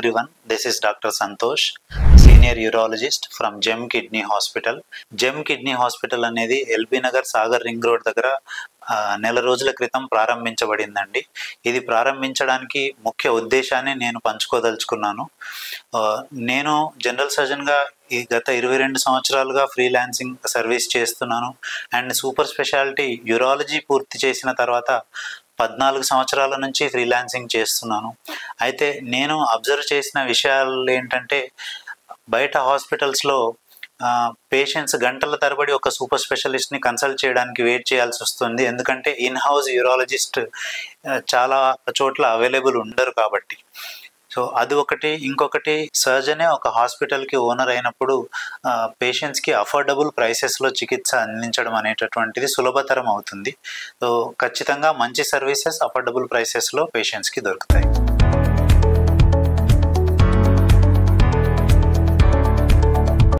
everyone. This is Dr. Santosh, Senior Urologist from Gem Kidney Hospital. Gem Kidney Hospital అనేది LB Nagar Sagar ring road దగ్గర నెల రోజుల క్రితం ప్రారంభించబడిందండి. ఇది ప్రారంభించడానికి ముఖ్య ఉద్దేశాన్ని నేను పంచుకోదలుచుకున్నాను. నేను జనరల్ సర్జన్గా ఈ గత 22 సంవత్సరాలుగా ఫ్రీలాన్సింగ్ సర్వీస్ చేస్తున్నాను. అండ్ సూపర్ స్పెషాలిటీ యూరాలజీ పూర్తి చేసిన తర్వాత 14 సంవత్సరాల నుంచి ఫ్రీలాన్సింగ్ చేస్తున్నాను. అయితే నేను అబ్జర్వ్ చేసిన విషయాలు ఏంటంటే, బయట హాస్పిటల్స్లో పేషెంట్స్ గంటల తరబడి ఒక సూపర్ స్పెషలిస్ట్ని కన్సల్ట్ చేయడానికి వెయిట్ చేయాల్సి వస్తుంది. ఎందుకంటే ఇన్ హౌస్ యూరాలజిస్ట్ చాలా చోట్ల అవైలబుల్ ఉండరు కాబట్టి. సో అది ఒకటి. ఇంకొకటి, సర్జనే ఒక హాస్పిటల్కి ఓనర్ అయినప్పుడు పేషెంట్స్కి అఫోర్డబుల్ ప్రైసెస్లో చికిత్స అందించడం అనేటటువంటిది సులభతరం అవుతుంది. సో ఖచ్చితంగా మంచి సర్వీసెస్ అఫోర్డబుల్ ప్రైసెస్లో పేషెంట్స్కి దొరుకుతాయి.